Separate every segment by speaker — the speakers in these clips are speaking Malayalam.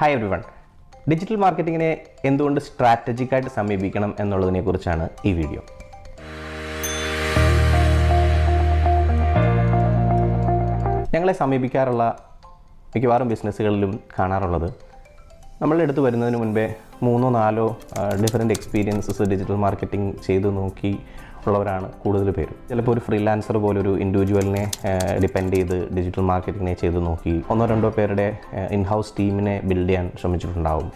Speaker 1: Hi every one. ഡിജിറ്റൽ മാർക്കറ്റിങ്ങിനെ എന്തുകൊണ്ട് സ്ട്രാറ്റജിക്കായിട്ട് സമീപിക്കണം എന്നുള്ളതിനെക്കുറിച്ചാണ് ഈ വീഡിയോ. ഞങ്ങളെ സമീപിക്കാറുള്ള മിക്കവാറും ബിസിനസ്സുകളിലും കാണാറുള്ളത് നമ്മളുടെ അടുത്ത് വരുന്നതിന് മുൻപേ 3-4 ഡിഫറെൻറ്റ് എക്സ്പീരിയൻസസ് ഡിജിറ്റൽ മാർക്കറ്റിംഗ് ചെയ്തു നോക്കി ഉള്ളവരാണ് കൂടുതൽ പേര്. ചിലപ്പോൾ ഒരു ഫ്രീലാൻസർ പോലൊരു ഇൻഡിവിജ്വലിനെ ഡിപ്പെൻഡ് ചെയ്ത് ഡിജിറ്റൽ മാർക്കറ്റിങ്ങിനെ ചെയ്ത് നോക്കി 1-2 പേരുടെ ഇൻഹൗസ് ടീമിനെ ബിൽഡ് ചെയ്യാൻ ശ്രമിച്ചിട്ടുണ്ടാവും,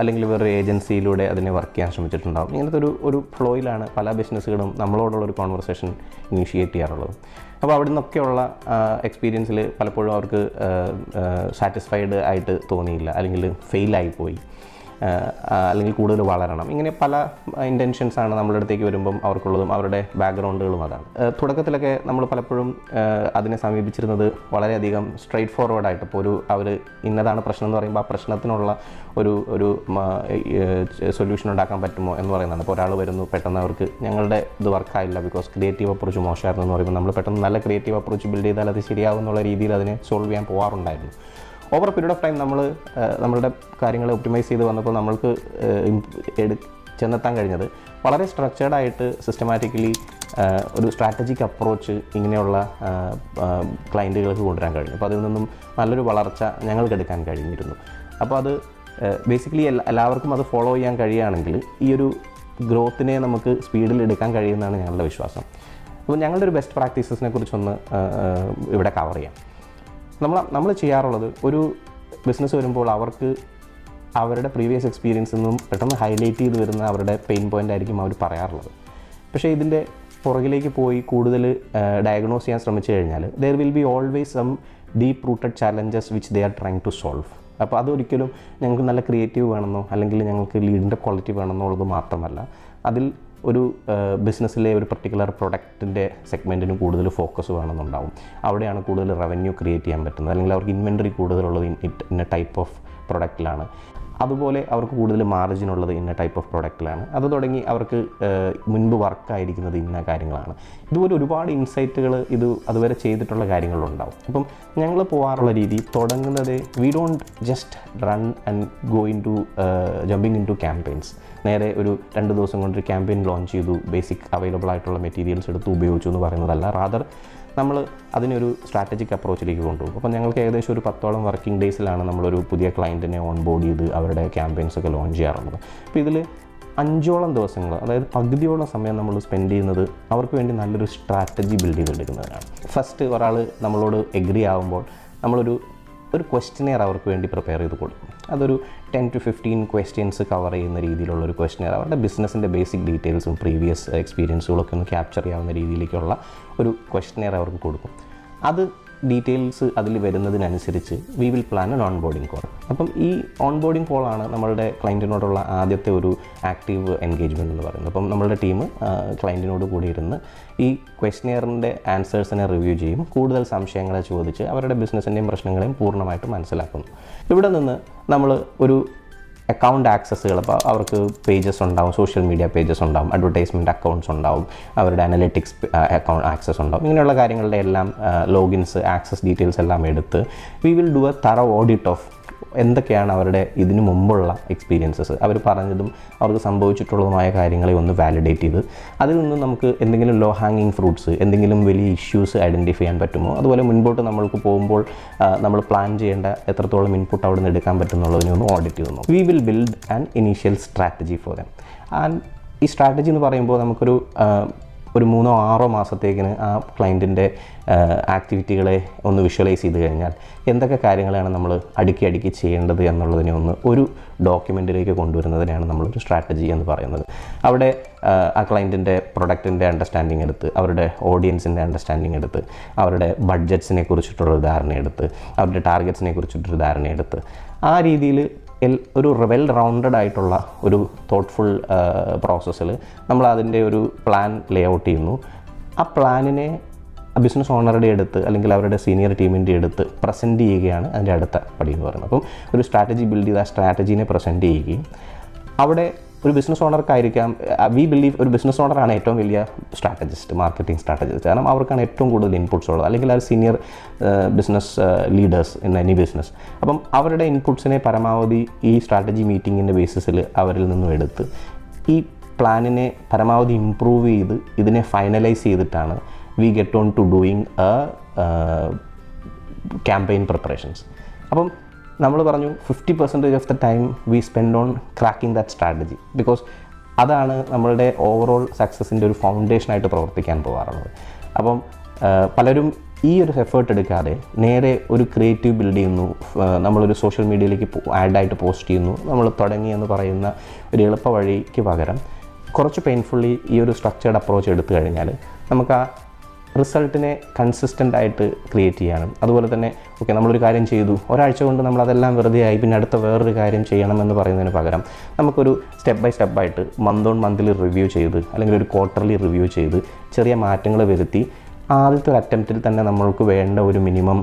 Speaker 1: അല്ലെങ്കിൽ വേറൊരു ഏജൻസിയിലൂടെ അതിനെ വർക്ക് ചെയ്യാൻ ശ്രമിച്ചിട്ടുണ്ടാവും. ഇങ്ങനത്തെ ഒരു ഫ്ലോയിലാണ് പല ബിസിനസ്സുകളും നമ്മളോടുള്ളൊരു കോൺവെർസേഷൻ ഇനീഷ്യേറ്റ് ചെയ്യാറുള്ളത്. അപ്പോൾ അവിടെ നിന്നൊക്കെയുള്ള എക്സ്പീരിയൻസിൽ പലപ്പോഴും അവർക്ക് സാറ്റിസ്ഫൈഡ് ആയിട്ട് തോന്നിയില്ല, അല്ലെങ്കിൽ ഫെയിലായിപ്പോയി, അല്ലെങ്കിൽ കൂടുതൽ വളരണം. ഇങ്ങനെ പല ഇൻറ്റൻഷൻസാണ് നമ്മളുടെ അടുത്തേക്ക് വരുമ്പം അവർക്കുള്ളതും അവരുടെ ബാക്ക്ഗ്രൗണ്ടുകളും അതാണ്. തുടക്കത്തിലൊക്കെ നമ്മൾ പലപ്പോഴും അതിനെ സമീപിച്ചിരുന്നത് വളരെയധികം സ്ട്രെയിറ്റ് ഫോർവേഡായിട്ട്. ഇപ്പോൾ അവർ ഇന്നതാണ് പ്രശ്നം എന്ന് പറയുമ്പോൾ ആ പ്രശ്നത്തിനുള്ള ഒരു സൊല്യൂഷൻ ഉണ്ടാക്കാൻ പറ്റുമോ എന്ന് പറയുന്നതാണ്. ഇപ്പോൾ ഒരാൾ വരുന്നു, പെട്ടെന്ന് അവർക്ക് ഞങ്ങളുടെ ഇത് വർക്കായില്ല ബിക്കോസ് ക്രിയേറ്റീവ് അപ്രോച്ച് മോശമായിരുന്നു എന്ന് പറയുമ്പോൾ നമ്മൾ പെട്ടെന്ന് നല്ല ക്രിയേറ്റീവ് അപ്രോച്ച് ബിൽഡ് ചെയ്താൽ അത് ശരിയാവുന്നുള്ള രീതിയിൽ അതിനെ സോൾവ് ചെയ്യാൻ പോകാറുണ്ടായിരുന്നു. ഓവർ പീരീഡ് ഓഫ് ടൈം നമ്മളുടെ കാര്യങ്ങളെ ഒപ്റ്റിമൈസ് ചെയ്ത് വന്നപ്പോൾ നമ്മൾക്ക് ചെന്നെത്താൻ കഴിഞ്ഞത് വളരെ സ്ട്രക്ചേർഡായിട്ട് സിസ്റ്റമാറ്റിക്കലി ഒരു സ്ട്രാറ്റജിക് അപ്രോച്ച് ഇങ്ങനെയുള്ള ക്ലയൻറ്റുകൾക്ക് കൊണ്ടുവരാൻ കഴിഞ്ഞു. അപ്പോൾ അതിൽ നിന്നും നല്ലൊരു വളർച്ച ഞങ്ങൾക്ക് എടുക്കാൻ കഴിഞ്ഞിരുന്നു. അപ്പോൾ അത് ബേസിക്കലി എല്ലാവർക്കും അത് ഫോളോ ചെയ്യാൻ കഴിയുകയാണെങ്കിൽ ഈ ഒരു ഗ്രോത്തിനെ നമുക്ക് സ്പീഡിൽ എടുക്കാൻ കഴിയുമെന്നാണ് ഞങ്ങളുടെ വിശ്വാസം. അപ്പോൾ ഞങ്ങളുടെ ഒരു ബെസ്റ്റ് പ്രാക്ടീസസിനെ കുറിച്ചൊന്ന് ഇവിടെ കവർ ചെയ്യാം. നമ്മൾ ചെയ്യാറുള്ളത്, ഒരു ബിസിനസ് വരുമ്പോൾ അവർക്ക് അവരുടെ പ്രീവിയസ് എക്സ്പീരിയൻസിൽ നിന്നും പെട്ടെന്ന് ഹൈലൈറ്റ് ചെയ്ത് വരുന്ന അവരുടെ പെയിൻ പോയിൻ്റ് ആയിരിക്കും അവർ പറയാറുള്ളത്. പക്ഷേ ഇതിൻ്റെ പുറകിലേക്ക് പോയി കൂടുതൽ ഡയഗ്നോസ് ചെയ്യാൻ ശ്രമിച്ചു കഴിഞ്ഞാൽ there will be always some deep rooted challenges which they are trying to solve. അപ്പോൾ അതൊരിക്കലും ഞങ്ങൾക്ക് നല്ല ക്രിയേറ്റീവ് വേണമെന്നോ അല്ലെങ്കിൽ ഞങ്ങൾക്ക് ലീഡിൻ്റെ ക്വാളിറ്റി വേണമെന്നോ ഉള്ളത് മാത്രമല്ല, അതിൽ ഒരു ബിസിനസ്സിലെ ഒരു പർട്ടിക്കുലർ പ്രൊഡക്റ്റിൻ്റെ സെഗ്മെൻറ്റിന് കൂടുതൽ ഫോക്കസ് വേണമെന്നുണ്ടാവും. അവിടെയാണ് കൂടുതൽ റവന്യൂ ക്രിയേറ്റ് ചെയ്യാൻ പറ്റുന്നത്, അല്ലെങ്കിൽ അവർക്ക് ഇൻവെൻറ്ററി കൂടുതലുള്ളത് ഇന്ന ടൈപ്പ് ഓഫ് പ്രൊഡക്റ്റിലാണ്, അതുപോലെ അവർക്ക് കൂടുതൽ മാർജിൻ ഉള്ളത് ഇന്ന ടൈപ്പ് ഓഫ് പ്രൊഡക്റ്റിലാണ്, അത് തുടങ്ങി അവർക്ക് മുൻപ് വർക്കായിരിക്കുന്നത് ഇന്ന കാര്യങ്ങളാണ്. ഇതുപോലെ ഒരുപാട് ഇൻസൈറ്റുകൾ അതുവരെ ചെയ്തിട്ടുള്ള കാര്യങ്ങളുണ്ടാവും. അപ്പം ഞങ്ങൾ പോകാറുള്ള രീതി തുടങ്ങുന്നത് we don't just run and go in to jumping in to campaigns. നേരെ ഒരു 2 ദിവസം കൊണ്ടൊരു ക്യാമ്പയിൻ ലോഞ്ച് ചെയ്തു, ബേസിക് അവൈലബിൾ ആയിട്ടുള്ള മെറ്റീരിയൽസ് എടുത്ത് ഉപയോഗിച്ചു എന്ന് പറയുന്നതല്ല. റാദർ നമ്മൾ അതിനൊരു സ്ട്രാറ്റജിക് അപ്രോച്ചിലേക്ക് കൊണ്ടുപോകും. അപ്പോൾ ഞങ്ങൾക്ക് ഏകദേശം ഒരു 10ഓളം വർക്കിംഗ് ഡേയ്സിലാണ് നമ്മളൊരു പുതിയ ക്ലയൻറ്റിനെ ഓൺ ബോർഡ് ചെയ്ത് അവരുടെ ക്യാമ്പയിൻസൊക്കെ ലോഞ്ച് ചെയ്യാറുള്ളത്. അപ്പോൾ ഇതിൽ 5ഓളം ദിവസങ്ങൾ, അതായത് പകുതിയോളം സമയം നമ്മൾ സ്പെൻഡ് ചെയ്യുന്നത് അവർക്ക് വേണ്ടി നല്ലൊരു സ്ട്രാറ്റജി ബിൽഡ് ചെയ്തെടുക്കുന്നതിനാണ്. ഫസ്റ്റ് ഒരാൾ നമ്മളോട് എഗ്രി ആകുമ്പോൾ നമ്മളൊരു ക്വസ്റ്റ്യനെയർ അവർക്ക് വേണ്ടി പ്രിപ്പയർ ചെയ്ത് കൊടുക്കും. അതൊരു 10 to 15 ക്വസ്റ്റ്യൻസ് കവർ ചെയ്യുന്ന രീതിയിലുള്ളൊരു ക്വസ്റ്റ്യനെയർ, അവരുടെ ബിസിനസ്സിൻ്റെ ബേസിക് ഡീറ്റെയിൽസും പ്രീവിയസ് എക്സ്പീരിയൻസുകളൊക്കെ ഒന്ന് ക്യാപ്ചർ ചെയ്യാവുന്ന രീതിയിലേക്കുള്ള ഒരു ക്വസ്റ്റ്യനെയർ അവർക്ക് കൊടുക്കും. അത് ഡീറ്റെയിൽസ് അതിൽ വരുന്നതിനനുസരിച്ച് we will plan an onboarding call. അപ്പം ഈ ഓൺ ബോർഡിംഗ് കോളാണ് നമ്മളുടെ ക്ലയൻറ്റിനോടുള്ള ആദ്യത്തെ ഒരു ആക്റ്റീവ് എൻഗേജ്മെൻറ്റ് എന്ന് പറയുന്നത്. അപ്പം നമ്മളുടെ ടീം ക്ലയൻറ്റിനോട് കൂടി ഇരുന്ന് ഈ ക്വസ്റ്റ്യനെയറിൻ്റെ ആൻസേഴ്സിനെ റിവ്യൂ ചെയ്യും, കൂടുതൽ സംശയങ്ങളെ ചോദിച്ച് അവരുടെ ബിസിനസ്സിൻ്റെയും പ്രശ്നങ്ങളെയും പൂർണ്ണമായിട്ട് മനസ്സിലാക്കുന്നു. ഇവിടെ നിന്ന് നമ്മൾ ഒരു അക്കൗണ്ട് ആക്സസ്സുകൾ, അപ്പോൾ അവർക്ക് പേജസ് ഉണ്ടാവും, സോഷ്യൽ മീഡിയ പേജസ് ഉണ്ടാവും, അഡ്വർടൈസ്മെൻറ്റ് അക്കൗണ്ട്സ് ഉണ്ടാവും, അവരുടെ അനലിറ്റിക്സ് അക്കൗണ്ട് ആക്സസ് ഉണ്ടാവും. ഇങ്ങനെയുള്ള കാര്യങ്ങളുടെ എല്ലാം ലോഗിൻസ്, ആക്സസ് ഡീറ്റെയിൽസ് എല്ലാം എടുത്ത് we will do A thorough audit of എന്തൊക്കെയാണ് അവരുടെ ഇതിനു മുമ്പുള്ള എക്സ്പീരിയൻസസ്, അവർ പറഞ്ഞതും അവർക്ക് സംഭവിച്ചിട്ടുള്ളതുമായ കാര്യങ്ങളെ ഒന്ന് വാലിഡേറ്റ് ചെയ്ത് അതിൽ നിന്ന് നമുക്ക് എന്തെങ്കിലും ലോ ഹാങ്ങിങ് ഫ്രൂട്ട്സ്, എന്തെങ്കിലും വലിയ ഇഷ്യൂസ് ഐഡൻറ്റിഫൈ ചെയ്യാൻ പറ്റുമോ, അതുപോലെ മുൻപോട്ട് നമ്മൾക്ക് പോകുമ്പോൾ നമ്മൾ പ്ലാൻ ചെയ്യേണ്ട എത്രത്തോളം ഇൻപുട്ട് അവിടെ നിന്ന് എടുക്കാൻ പറ്റുന്നുള്ളതിനെ ഒന്ന് ഓഡിറ്റ് ചെയ്ത് നോക്കും. We will build an initial strategy for them. And ഈ സ്ട്രാറ്റജി എന്ന് പറയുമ്പോൾ നമുക്കൊരു 3-6 മാസത്തേക്കിന് ആ ക്ലയൻറ്റിൻ്റെ ആക്ടിവിറ്റികളെ ഒന്ന് വിഷ്വലൈസ് ചെയ്ത് കഴിഞ്ഞാൽ എന്തൊക്കെ കാര്യങ്ങളാണ് നമ്മൾ അടുക്കി ചെയ്യേണ്ടത് എന്നുള്ളതിനെ ഒരു ഡോക്യുമെൻറ്റിലേക്ക് കൊണ്ടുവരുന്നതിനാണ് നമ്മളൊരു സ്ട്രാറ്റജി എന്ന് പറയുന്നത്. അവിടെ ആ ക്ലയൻറ്റിൻ്റെ പ്രൊഡക്റ്റിൻ്റെ അണ്ടർസ്റ്റാൻഡിങ് എടുത്ത്, അവരുടെ ഓഡിയൻസിൻ്റെ അണ്ടർസ്റ്റാൻഡിങ് എടുത്ത്, അവരുടെ ബഡ്ജറ്റ്സിനെ കുറിച്ചിട്ടുള്ളൊരു ധാരണയെടുത്ത്, അവരുടെ ടാർഗറ്റ്സിനെ കുറിച്ചിട്ടൊരു ധാരണയെടുത്ത് ആ രീതിയിൽ ഒരു വെൽ റൗണ്ടഡ് ആയിട്ടുള്ള ഒരു തോട്ട്ഫുൾ പ്രോസസ്സിൽ നമ്മൾ അതിൻ്റെ ഒരു പ്ലാൻ ലേ ഔട്ട് ചെയ്യുന്നു. ആ പ്ലാനിനെ ബിസിനസ് ഓണറുടെ അടുത്ത് അല്ലെങ്കിൽ അവരുടെ സീനിയർ ടീമിൻ്റെ അടുത്ത് പ്രസൻറ്റ് ചെയ്യുകയാണ് അതിൻ്റെ അടുത്ത പടി എന്ന് പറയുന്നത്. അപ്പം ഒരു സ്ട്രാറ്റജി ബിൽഡ് ചെയ്ത് ആ സ്ട്രാറ്റജീനെ പ്രസൻറ്റ് ചെയ്യുകയും അവിടെ ഒരു ബിസിനസ് ഓണർക്കായിരിക്കാം, വി ബിലീവ് ഒരു ബിസിനസ് ഓണറാണ് ഏറ്റവും വലിയ സ്ട്രാറ്റജിസ്റ്റ്, മാർക്കറ്റിംഗ് സ്ട്രാറ്റജിസ്റ്റ്. കാരണം അവർക്കാണ് ഏറ്റവും കൂടുതൽ ഇൻപുട്സ് ഉള്ളത്, അല്ലെങ്കിൽ ആ senior business leaders in any business. അപ്പം അവരുടെ ഇൻപുട്സിനെ പരമാവധി ഈ സ്ട്രാറ്റജി മീറ്റിങ്ങിൻ്റെ ബേസിസിൽ അവരിൽ നിന്നും എടുത്ത് ഈ പ്ലാനിനെ പരമാവധി ഇംപ്രൂവ് ചെയ്ത് ഇതിനെ ഫൈനലൈസ് ചെയ്തിട്ടാണ് we get on to doing campaign preparations. അപ്പം നമ്മൾ പറഞ്ഞു 50% of the time we spend on cracking that strategy, because അതാണ് നമ്മളുടെ ഓവറോൾ സക്സസിൻ്റെ ഒരു ഫൗണ്ടേഷനായിട്ട് പ്രവർത്തിക്കാൻ പോകാറുള്ളത്. അപ്പം പലരും ഈ ഒരു എഫേർട്ട് എടുക്കാതെ നേരെ ഒരു ക്രിയേറ്റീവ് ബിൽഡ് ചെയ്യുന്നു, നമ്മളൊരു സോഷ്യൽ മീഡിയയിലേക്ക് ആഡായിട്ട് പോസ്റ്റ് ചെയ്യുന്നു, നമ്മൾ തുടങ്ങിയെന്ന് പറയുന്ന ഒരു എളുപ്പ വഴിക്ക് പകരം കുറച്ച് പെയിൻഫുള്ളി ഈ ഒരു സ്ട്രക്ചേർഡ് അപ്രോച്ച് എടുത്തു കഴിഞ്ഞാൽ നമുക്ക് ആ റിസൾട്ടിനെ കൺസിസ്റ്റൻ്റ് ആയിട്ട് ക്രിയേറ്റ് ചെയ്യാനും, അതുപോലെ തന്നെ ഓക്കെ നമ്മളൊരു കാര്യം ചെയ്തു, ഒരാഴ്ച കൊണ്ട് നമ്മളതെല്ലാം വെറുതെ ആയി, പിന്നെ അടുത്ത വേറൊരു കാര്യം ചെയ്യണമെന്ന് പറയുന്നതിന് പകരം നമുക്കൊരു സ്റ്റെപ്പ് ബൈ സ്റ്റെപ്പായിട്ട് മന്ത് ഓൺ മന്തിൽ റിവ്യൂ ചെയ്ത്, അല്ലെങ്കിൽ ഒരു ക്വാർട്ടർലി റിവ്യൂ ചെയ്ത് ചെറിയ മാറ്റങ്ങൾ വരുത്തി ആദ്യത്തെ ഒരു അറ്റംപ്റ്റിൽ തന്നെ നമ്മൾക്ക് വേണ്ട ഒരു മിനിമം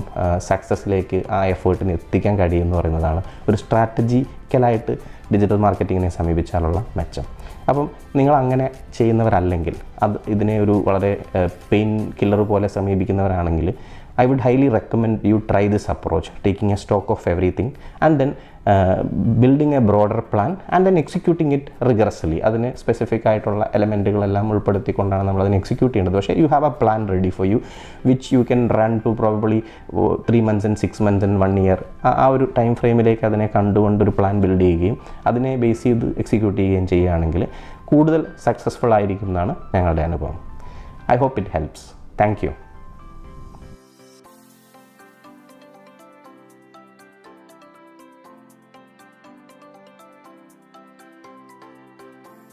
Speaker 1: സക്സസ്സിലേക്ക് ആ എഫേർട്ടിന് എത്തിക്കാൻ കഴിയുമെന്ന് പറയുന്നതാണ് ഒരു സ്ട്രാറ്റജിക്കലായിട്ട് ഡിജിറ്റൽ മാർക്കറ്റിങ്ങിനെ സമീപിച്ചാലുള്ള മെച്ചം. അപ്പം നിങ്ങൾ അങ്ങനെ ചെയ്യുന്നവരല്ലെങ്കിൽ, ഇതിനെ ഒരു വളരെ പെയിൻ കില്ലർ പോലെ സമീപിക്കുന്നവരാണെങ്കിൽ, I would highly recommend you try this approach, taking a stock of everything and then building a broader plan and then executing it rigorously. അതിന് സ്പെസിഫിക് ആയിട്ടുള്ള എലമെൻറ്റുകളെല്ലാം ഉൾപ്പെടുത്തിക്കൊണ്ടാണ് നമ്മൾ അതിനെ എക്സിക്യൂട്ട് ചെയ്യേണ്ടത്. പക്ഷേ you have a plan ready for you which you can run to probably 3 months and 6 months and 1 year. ആ ഒരു ടൈം ഫ്രെയിമിലേക്ക് അതിനെ കണ്ടുകൊണ്ടൊരു പ്ലാൻ ബിൽഡ് ചെയ്യുകയും അതിനെ ബേസ് ചെയ്ത് എക്സിക്യൂട്ട് ചെയ്യുകയും ചെയ്യുകയാണെങ്കിൽ കൂടുതൽ സക്സസ്ഫുൾ ആയിരിക്കും എന്നാണ് ഞങ്ങളുടെ അനുഭവം. I hope it helps. Thank U.